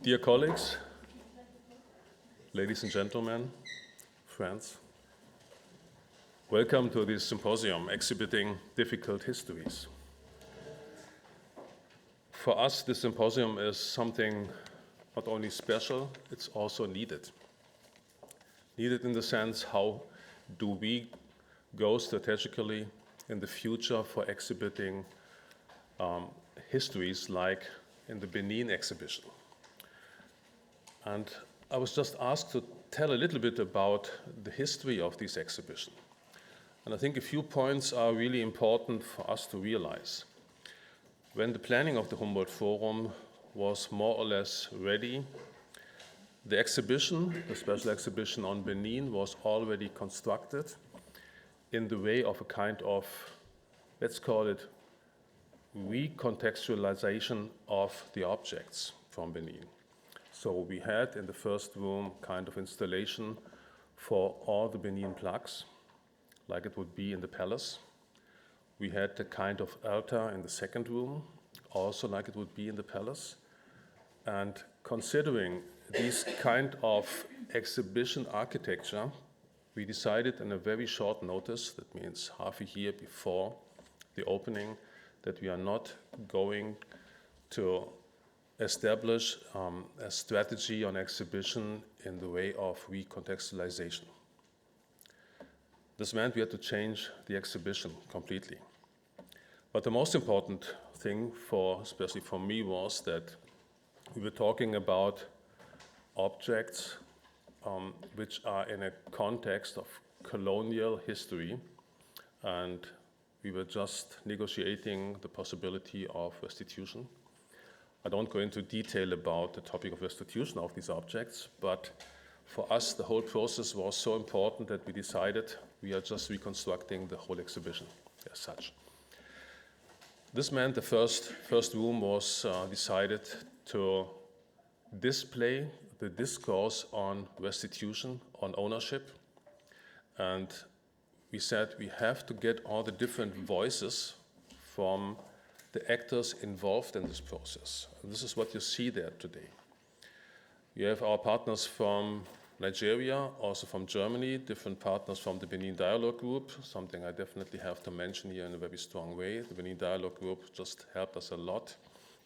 Dear colleagues, ladies and gentlemen, friends, welcome to this symposium exhibiting difficult histories. For us, this symposium is something not only special, it's also needed. Needed in the sense, how do we go strategically in the future for exhibiting histories like in the Benin exhibition. And I was just asked to tell a little bit about the history of this exhibition. And I think a few points are really important for us to realize. When the planning of the Humboldt Forum was more or less ready, the exhibition, the special exhibition on Benin, was already constructed in the way of a kind of, let's call it, recontextualization of the objects from Benin. So we had in the first room kind of installation for all the Benin plaques, like it would be in the palace. We had the kind of altar in the second room, also like it would be in the palace. And considering this kind of exhibition architecture, we decided in a very short notice, that means half a year before the opening, that we are not going to establish a strategy on exhibition in the way of recontextualization. This meant we had to change the exhibition completely. But the most important thing, especially for me, was that we were talking about objects which are in a context of colonial history, and we were just negotiating the possibility of restitution. I don't go into detail about the topic of restitution of these objects, but for us the whole process was so important that we decided we are just reconstructing the whole exhibition as such. This meant the first room was decided to display the discourse on restitution, on ownership, and we said we have to get all the different voices from the actors involved in this process. And this is what you see there today. We have our partners from Nigeria, also from Germany, different partners from the Benin Dialogue Group, something I definitely have to mention here in a very strong way. The Benin Dialogue Group just helped us a lot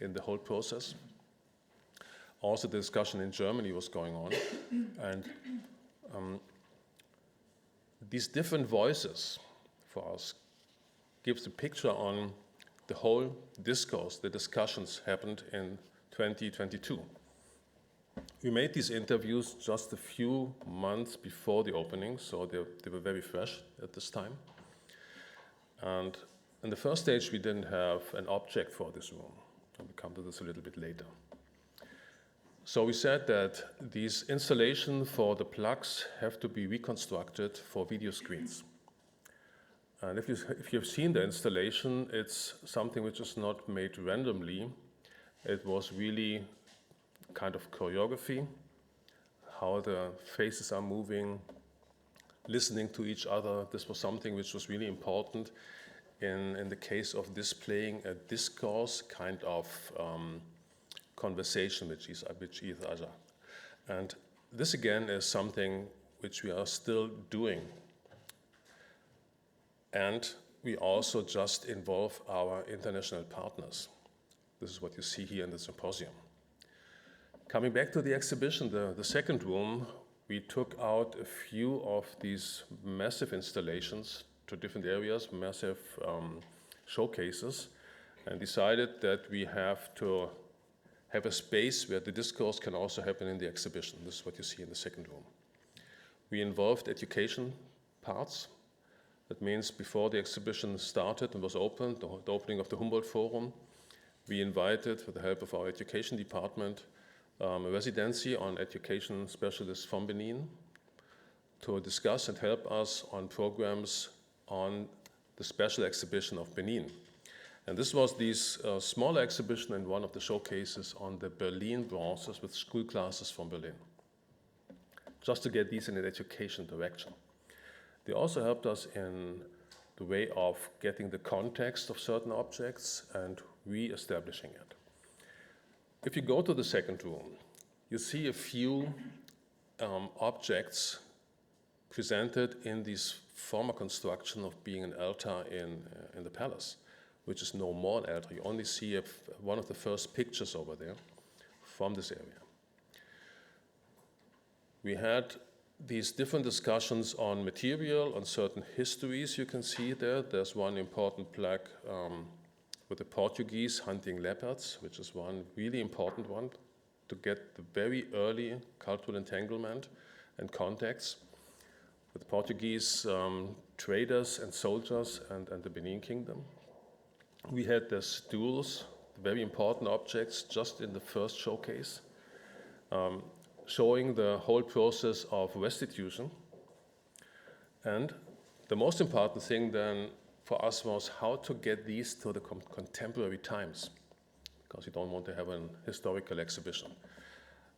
in the whole process. Also, the discussion in Germany was going on. And these different voices for us gives a picture on the whole discourse, the discussions happened in 2022. We made these interviews just a few months before the opening, so they were very fresh at this time. And in the first stage, we didn't have an object for this room. I'll come to this a little bit later. So we said that these installations for the plugs have to be reconstructed for video screens. And if you've seen the installation, it's something which is not made randomly. It was really kind of choreography, how the faces are moving, listening to each other. This was something which was really important in the case of displaying a discourse, kind of conversation with each other. And this again is something which we are still doing. And we also just involve our international partners. This is what you see here in the symposium. Coming back to the exhibition, the second room, we took out a few of these massive installations to different areas, massive showcases, and decided that we have to have a space where the discourse can also happen in the exhibition. This is what you see in the second room. We involved education parts. That means before the exhibition started and was opened, the opening of the Humboldt Forum, we invited, with the help of our education department, a residency on education specialists from Benin to discuss and help us on programs on the special exhibition of Benin. And this was this smaller exhibition in one of the showcases on the Berlin bronzes with school classes from Berlin, just to get these in an education direction. They also helped us in the way of getting the context of certain objects and re-establishing it. If you go to the second room, you see a few objects presented in this former construction of being an altar in the palace, which is no more an altar. You only see one of the first pictures over there from this area. We had these different discussions on material, on certain histories you can see there. There's one important plaque with the Portuguese hunting leopards, which is one really important one to get the very early cultural entanglement and contacts with Portuguese traders and soldiers and the Benin Kingdom. We had the stools, very important objects, just in the first showcase, showing the whole process of restitution. And the most important thing then for us was how to get these to the contemporary times, because you don't want to have an historical exhibition.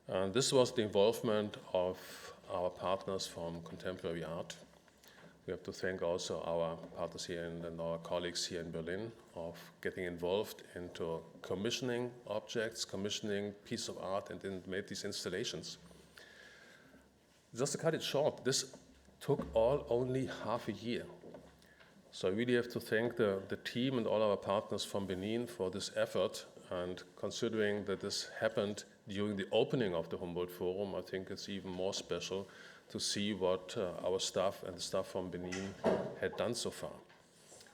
And this was the involvement of our partners from contemporary art. We have to thank also our partners here and our colleagues here in Berlin of getting involved into commissioning objects, commissioning piece of art, and then made these installations. Just to cut it short, this took only half a year. So I really have to thank the team and all our partners from Benin for this effort, and considering that this happened during the opening of the Humboldt Forum, I think it's even more special to see what our staff and the staff from Benin had done so far.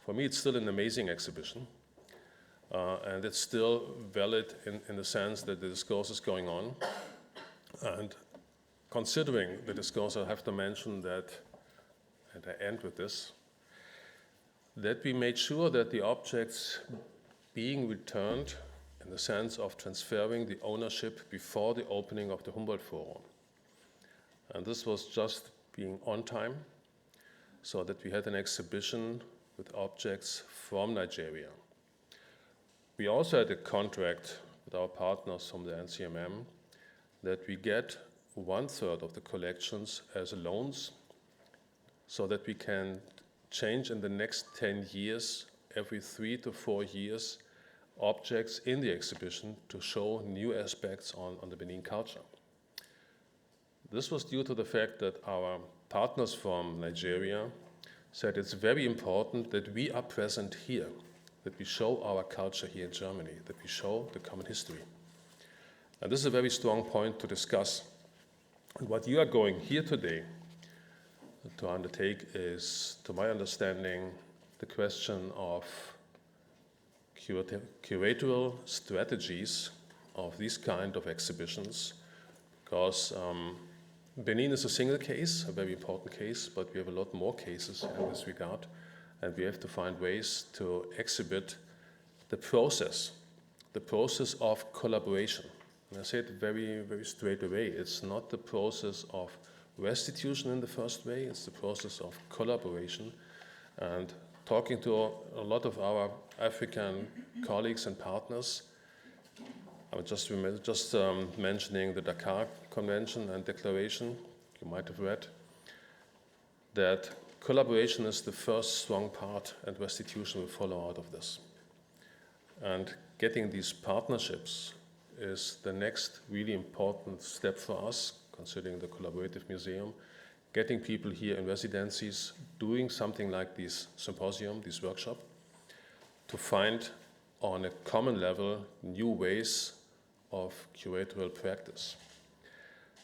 For me, it's still an amazing exhibition, and it's still valid in the sense that the discourse is going on. And considering the discourse, I have to mention that, and I end with this, that we made sure that the objects being returned in the sense of transferring the ownership before the opening of the Humboldt Forum. And this was just being on time, so that we had an exhibition with objects from Nigeria. We also had a contract with our partners from the NCMM that we get 1/3 of the collections as loans, so that we can change in the next 10 years, every 3 to 4 years, objects in the exhibition to show new aspects on the Benin culture. This was due to the fact that our partners from Nigeria said it's very important that we are present here, that we show our culture here in Germany, that we show the common history. And this is a very strong point to discuss. And what you are going here today to undertake is, to my understanding, the question of curatorial strategies of these kind of exhibitions, because Benin is a single case, a very important case, but we have a lot more cases in this regard, and we have to find ways to exhibit the process of collaboration. And I say it very, very straight away. It's not the process of restitution in the first way, it's the process of collaboration. And talking to a lot of our African colleagues and partners, I was just mentioning the Dakar Convention and Declaration, you might have read, that collaboration is the first strong part and restitution will follow out of this. And getting these partnerships is the next really important step for us, considering the collaborative museum, getting people here in residencies, doing something like this symposium, this workshop, to find on a common level new ways of curatorial practice.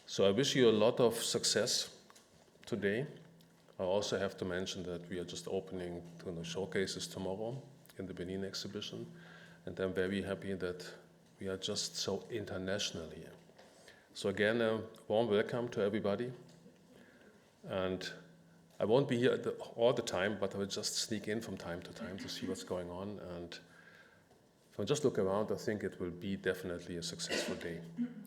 So I wish you a lot of success today. I also have to mention that we are just opening 2 showcases tomorrow in the Benin exhibition, and I'm very happy that we are just so international here. So again, a warm welcome to everybody. And I won't be here all the time, but I will just sneak in from time to time to see what's going on. And if I just look around, I think it will be definitely a successful day.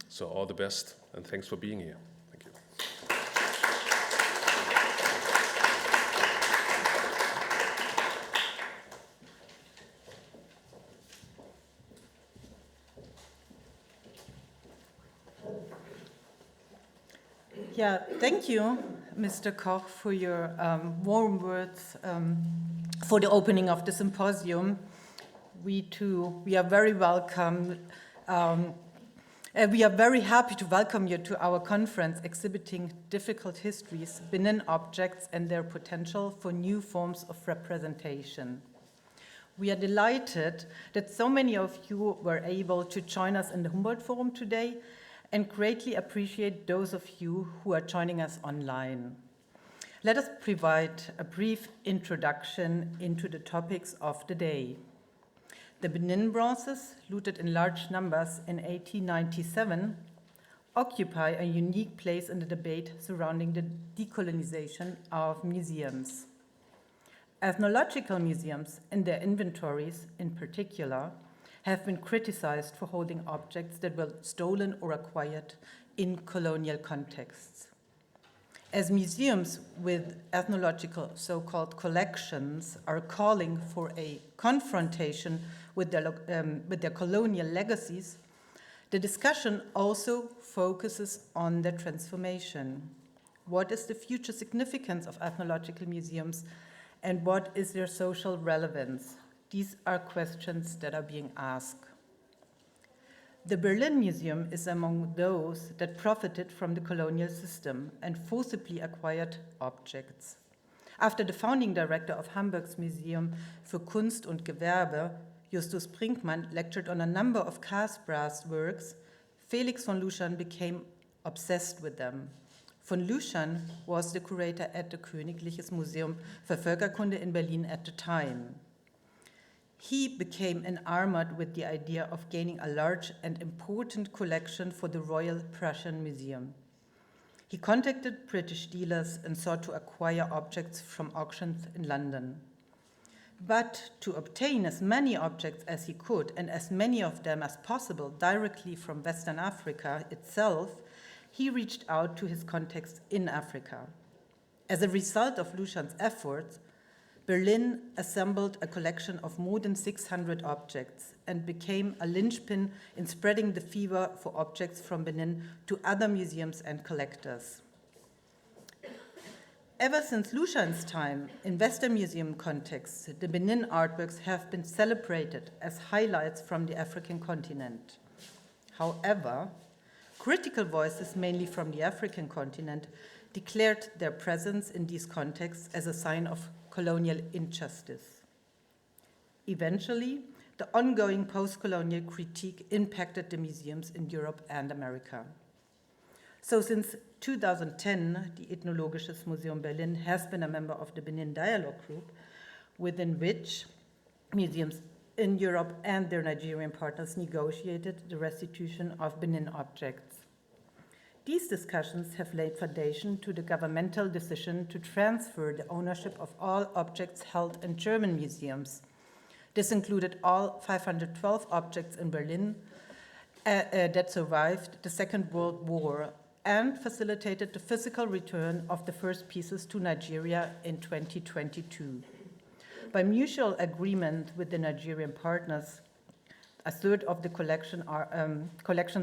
So all the best, and thanks for being here. Thank you. Yeah, thank you, Mr. Koch, for your warm words for the opening of the symposium. We are very welcome We are very happy to welcome you to our conference exhibiting difficult histories, Benin objects and their potential for new forms of representation. We are delighted that so many of you were able to join us in the Humboldt Forum today and greatly appreciate those of you who are joining us online. Let us provide a brief introduction into the topics of the day. The Benin bronzes, looted in large numbers in 1897, occupy a unique place in the debate surrounding the decolonization of museums. Ethnological museums, in their inventories in particular, have been criticized for holding objects that were stolen or acquired in colonial contexts. As museums with ethnological so-called collections are calling for a confrontation with their colonial legacies, the discussion also focuses on their transformation. What is the future significance of ethnological museums, and what is their social relevance? These are questions that are being asked. The Berlin Museum is among those that profited from the colonial system and forcibly acquired objects. After the founding director of Hamburg's Museum für Kunst und Gewerbe, Justus Brinkmann, lectured on a number of cast brass works, Felix von Luschan became obsessed with them. Von Luschan was the curator at the Königliches Museum für Völkerkunde in Berlin at the time. He became enamored with the idea of gaining a large and important collection for the Royal Prussian Museum. He contacted British dealers and sought to acquire objects from auctions in London. But to obtain as many objects as he could, and as many of them as possible directly from Western Africa itself, he reached out to his contacts in Africa. As a result of Luschan's efforts, Berlin assembled a collection of more than 600 objects and became a linchpin in spreading the fever for objects from Benin to other museums and collectors. Ever since Luschan's time, in Western museum contexts, the Benin artworks have been celebrated as highlights from the African continent. However, critical voices, mainly from the African continent, declared their presence in these contexts as a sign of colonial injustice. Eventually, the ongoing post-colonial critique impacted the museums in Europe and America. So since 2010, the Ethnologisches Museum Berlin has been a member of the Benin Dialogue Group, within which museums in Europe and their Nigerian partners negotiated the restitution of Benin objects. These discussions have laid foundation to the governmental decision to transfer the ownership of all objects held in German museums. This included all 512 objects in Berlin that survived the Second World War and facilitated the physical return of the first pieces to Nigeria in 2022. By mutual agreement with the Nigerian partners, a third of the collection's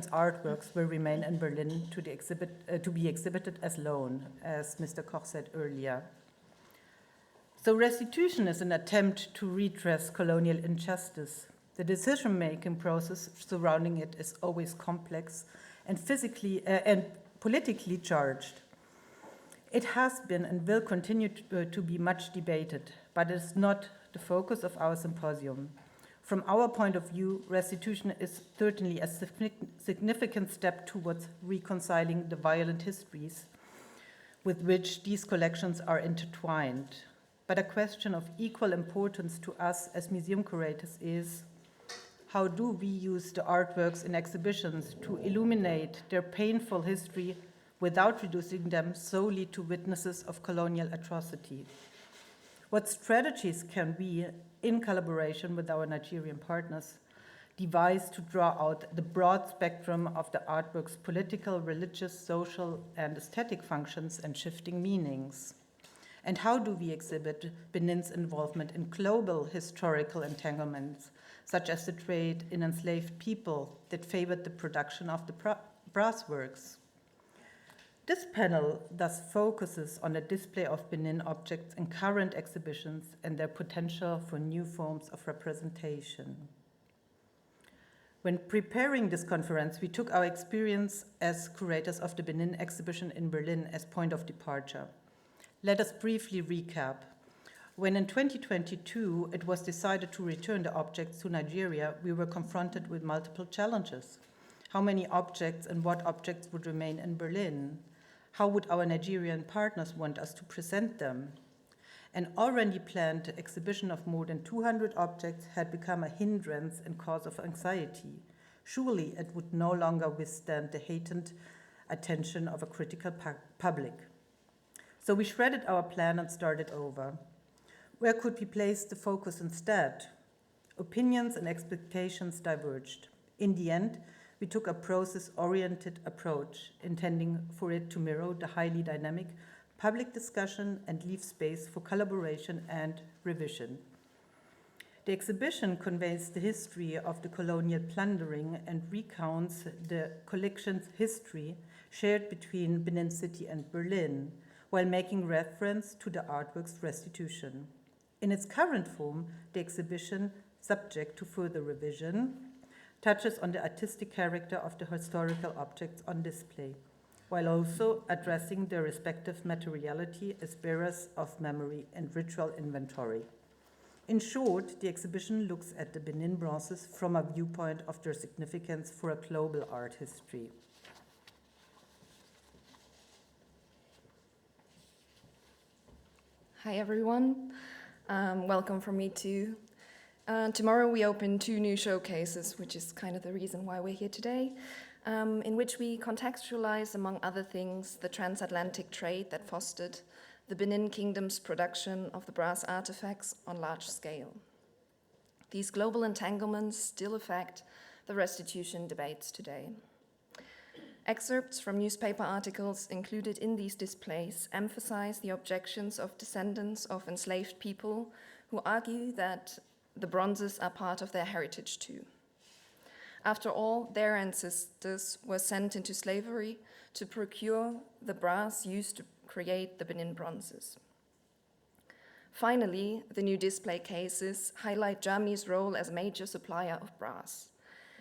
artworks will remain in Berlin to be exhibited as loan, as Mr. Koch said earlier. So restitution is an attempt to redress colonial injustice. The decision-making process surrounding it is always complex and physically and politically charged. It has been and will continue to be much debated, but it is not the focus of our symposium. From our point of view, restitution is certainly a significant step towards reconciling the violent histories with which these collections are intertwined. But a question of equal importance to us as museum curators is, how do we use the artworks in exhibitions to illuminate their painful history without reducing them solely to witnesses of colonial atrocity? What strategies can we, in collaboration with our Nigerian partners, devise to draw out the broad spectrum of the artwork's political, religious, social, and aesthetic functions and shifting meanings? And how do we exhibit Benin's involvement in global historical entanglements, such as the trade in enslaved people that favored the production of the brass works? This panel thus focuses on the display of Benin objects in current exhibitions and their potential for new forms of representation. When preparing this conference, we took our experience as curators of the Benin exhibition in Berlin as point of departure. Let us briefly recap. When in 2022 it was decided to return the objects to Nigeria, we were confronted with multiple challenges. How many objects and what objects would remain in Berlin? How would our Nigerian partners want us to present them? An already planned exhibition of more than 200 objects had become a hindrance and cause of anxiety. Surely it would no longer withstand the heightened attention of a critical public. So we shredded our plan and started over. Where could we place the focus instead? Opinions and expectations diverged. In the end, we took a process-oriented approach, intending for it to mirror the highly dynamic public discussion and leave space for collaboration and revision. The exhibition conveys the history of the colonial plundering and recounts the collection's history shared between Benin City and Berlin, while making reference to the artwork's restitution. In its current form, the exhibition, subject to further revision, touches on the artistic character of the historical objects on display, while also addressing their respective materiality as bearers of memory and ritual inventory. In short, the exhibition looks at the Benin bronzes from a viewpoint of their significance for a global art history. Hi everyone, welcome from me too. Tomorrow we open 2 new showcases, which is kind of the reason why we're here today, in which we contextualize, among other things, the transatlantic trade that fostered the Benin Kingdom's production of the brass artifacts on large scale. These global entanglements still affect the restitution debates today. Excerpts from newspaper articles included in these displays emphasize the objections of descendants of enslaved people who argue that the bronzes are part of their heritage too. After all, their ancestors were sent into slavery to procure the brass used to create the Benin bronzes. Finally, the new display cases highlight Germany's role as a major supplier of brass,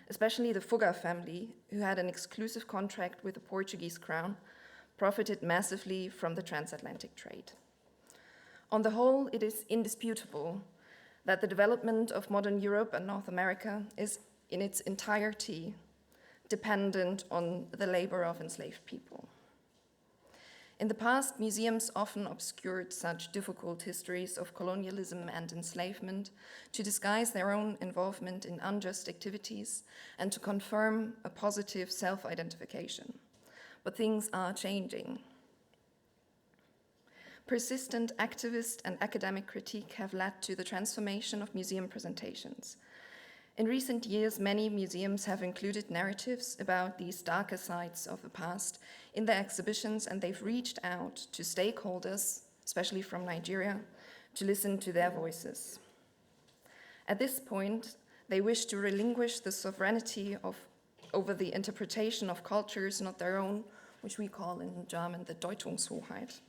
especially the Fugger family, who had an exclusive contract with the Portuguese crown, profited massively from the transatlantic trade. On the whole, it is indisputable that the development of modern Europe and North America is in its entirety dependent on the labor of enslaved people. In the past, museums often obscured such difficult histories of colonialism and enslavement to disguise their own involvement in unjust activities and to confirm a positive self-identification. But things are changing. Persistent activist and academic critique have led to the transformation of museum presentations. In recent years, many museums have included narratives about these darker sides of the past in their exhibitions, and they've reached out to stakeholders, especially from Nigeria, to listen to their voices. At this point, they wish to relinquish the sovereignty over the interpretation of cultures not their own, which we call in German the Deutungshoheit,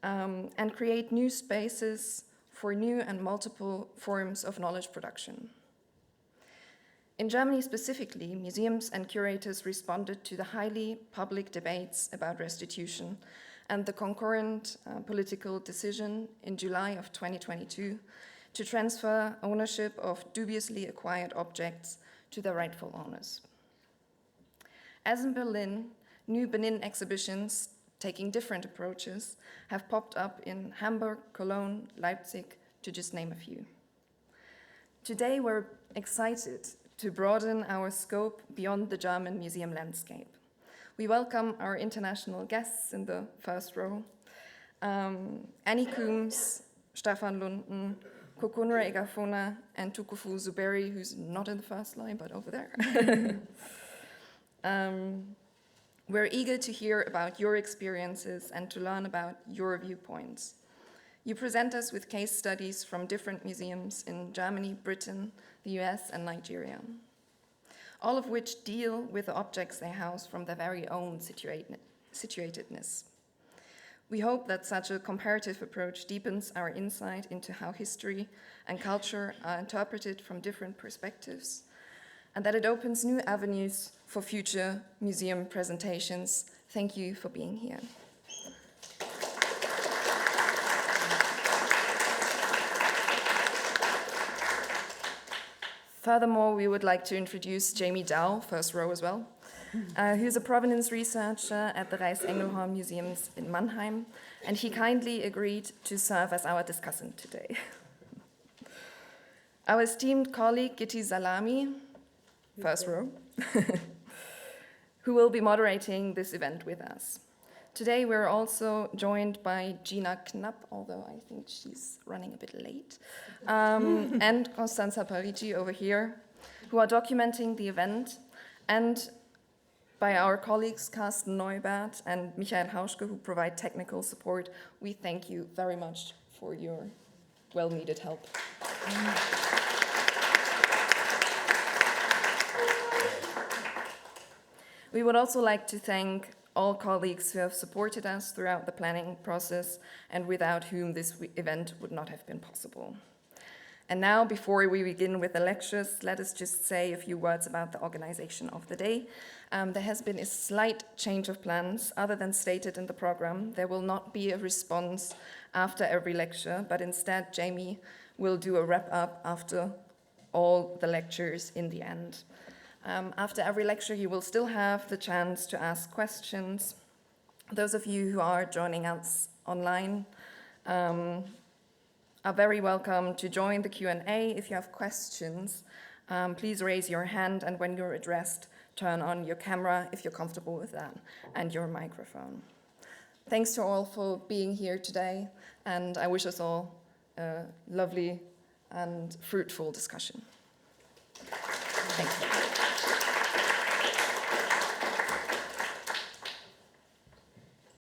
and create new spaces for new and multiple forms of knowledge production. In Germany specifically, museums and curators responded to the highly public debates about restitution and the concurrent political decision in July of 2022 to transfer ownership of dubiously acquired objects to their rightful owners. As in Berlin, new Benin exhibitions taking different approaches have popped up in Hamburg, Cologne, Leipzig, to just name a few. Today, we're excited to broaden our scope beyond the German museum landscape. We welcome our international guests in the first row. Annie Coombs, Stefan Lunden, Kokunra Egafona, and Tukufu Zuberi, who's not in the first line, but over there. We're eager to hear about your experiences and to learn about your viewpoints. You present us with case studies from different museums in Germany, Britain, the US, and Nigeria, all of which deal with the objects they house from their very own situatedness. We hope that such a comparative approach deepens our insight into how history and culture are interpreted from different perspectives, and that it opens new avenues for future museum presentations. Thank you for being here. Furthermore, we would like to introduce Jamie Dow, first row as well, who's a provenance researcher at the Ellendorff Museums in Mannheim, and he kindly agreed to serve as our discussant today. Our esteemed colleague, Gitti Salami, first row, who will be moderating this event with us. Today we're also joined by Gina Knapp, although I think she's running a bit late, and Constanza Parigi over here, who are documenting the event, and by our colleagues Carsten Neubert and Michael Hauschke, who provide technical support. We thank you very much for your well-needed help. We would also like to thank all colleagues who have supported us throughout the planning process and without whom this event would not have been possible. And now, before we begin with the lectures, let us just say a few words about the organization of the day. There has been a slight change of plans. Other than stated in the program, there will not be a response after every lecture, but instead Jamie will do a wrap-up after all the lectures in the end. After every lecture, you will still have the chance to ask questions. Those of you who are joining us online are very welcome to join the Q&A. If you have questions, please raise your hand, and when you're addressed, turn on your camera if you're comfortable with that, and your microphone. Thanks to all for being here today, and I wish us all a lovely and fruitful discussion. Thank you.